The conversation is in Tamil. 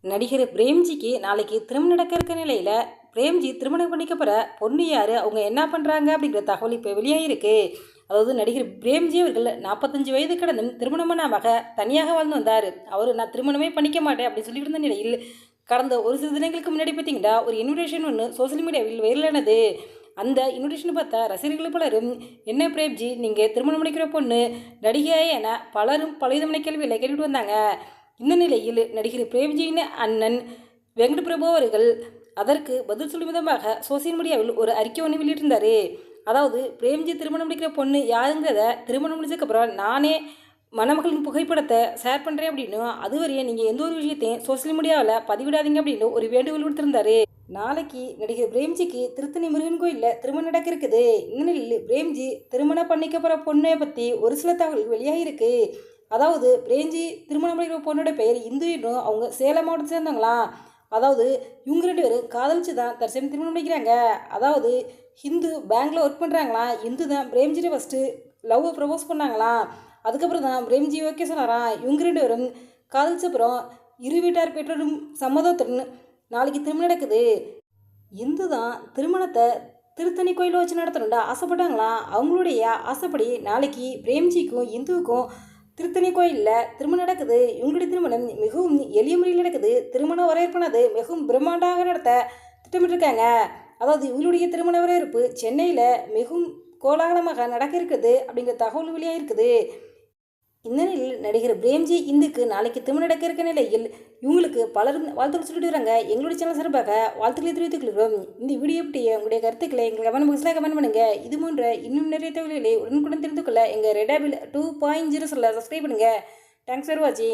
நடிகர் பிரேம்ஜிக்கு நாளைக்கு திருமணம் நடக்க இருக்க நிலையில் பிரேம்ஜி திருமணம் பண்ணிக்க போகிற பொண்ணு யார், அவங்க என்ன பண்ணுறாங்க அப்படிங்கிற தகவல் இப்போ வெளியாகிருக்கு. அதாவது நடிகர் பிரேம்ஜி அவர்கள் 45 வயது கடந்தும் திருமணமானாக தனியாக வாழ்ந்து வந்தார். அவர் நான் திருமணமே பண்ணிக்க மாட்டேன் அப்படின்னு சொல்லிட்டு இருந்த நிலையில் கடந்த ஒரு சில தினங்களுக்கு முன்னாடி பார்த்தீங்கன்னா ஒரு இன்விடேஷன் ஒன்று சோசியல் மீடியாவில் வைரலானது. அந்த இன்விடேஷன் பார்த்தா ரசிகர்கள் பலரும் என்ன பிரேம்ஜி நீங்கள் திருமணம் முடிக்கிற பொண்ணு நடிகையே என பலரும் பலவிதமான கேள்விகளை கேட்டுட்டு வந்தாங்க. இந்த நிலையில் நடிகர் பிரேம்ஜியின் அண்ணன் வெங்கட் பிரபு அவர்கள் அதற்கு பதில் சொல்லும் விதமாக சோசியல் மீடியாவில் ஒரு அறிக்கை ஒன்று வெளியிட்டிருந்தார். அதாவது பிரேம்ஜி திருமணம் முடிக்கிற பொண்ணு யாருங்கிறத திருமணம் முடிச்சதுக்கப்புறம் நானே மணமகளின் புகைப்படத்தை ஷேர் பண்ணுறேன் அப்படின்னு, அதுவரையே நீங்கள் எந்த ஒரு விஷயத்தையும் சோசியல் மீடியாவில் பதிவிடாதீங்க அப்படின்னு ஒரு வேண்டுகோள் விடுத்திருந்தாரு. நாளைக்கு நடிகர் பிரேம்ஜிக்கு திருத்தணி முருகன் கோயிலில் திருமணம் நடக்க இருக்குது. இந்த நிலையில் பிரேம்ஜி திருமணம் பண்ணிக்க போகிற பொண்ணை பற்றி ஒரு சில தகவல் வெளியாகிருக்கு. அதாவது பிரேம்ஜி திருமணம் பண்ணிக்கிற பொண்ணோட பெயர் இந்து இன்னும் அவங்க சேலம் மாவட்டத்தை சேர்ந்தவங்களாம். அதாவது இவங்க 2 பேரும் காதலிச்சு தான் தற்சமயம் திருமணம் பண்ணிக்கிறாங்க. அதாவது ஹிந்து பேங்க்கில் ஒர்க் பண்ணுறாங்களாம். இந்து தான் பிரேம்ஜியை ஃபஸ்ட்டு லவ்வை ப்ரப்போஸ் பண்ணாங்களாம். அதுக்கப்புறம் தான் பிரேம்ஜி ஓகே சொன்னாராம். இவங்க 2 பேரும் காதலிச்சப்புறம் இரு வீட்டார் பெற்றோரும் சம்மதத்துடன் நாளைக்கு திருமணம் நடக்குது. இந்து தான் திருமணத்தை திருத்தணி கோயிலில் வச்சு நடத்தணும்டா ஆசைப்பட்டாங்களாம். அவங்களுடைய ஆசைப்படி நாளைக்கு பிரேம்ஜிக்கும் இந்துவுக்கும் திருத்தணி கோயிலில் திருமணம் நடக்குது. இவங்களுடைய திருமணம் மிகவும் எளிய முறையில் நடக்குது. திருமண வரவேற்பானது மிகவும் பிரம்மாண்டமாக நடத்த திட்டமிட்டிருக்காங்க. அதாவது இவங்களுடைய திருமண வரவேற்பு சென்னையில் மிகவும் கோலாகலமாக நடக்க இருக்குது அப்படிங்கிற தகவல் வெளியாக இருக்குது. இந்த நிலையில் நடிகர் பிரேம்ஜி இந்துக்கு நாளைக்கு திருமணம் நடக்க இருக்க நிலையில் இவங்களுக்கு பலரும் வாழ்த்துக்கள் சொல்லிட்டு வராங்க. எங்களுடைய சேனல் சார்பாக வாழ்த்துக்களை தெரிவித்துக் கொள்கிறோம். இந்த வீடியோ பற்றிய உங்களுடைய கருத்துக்களை எங்கள் கமெண்ட் பாக்ஸில் கமெண்ட் பண்ணுங்கள். இது போன்ற இன்னும் நிறைய தகவல்களை உடனுக்குடன் தெரிந்து கொள்ள எங்கள் ரெடாபிள் 2.0 சப்ஸ்கிரைப் பண்ணுங்கள். தேங்க்ஸ் ஃபார் வாட்சிங்.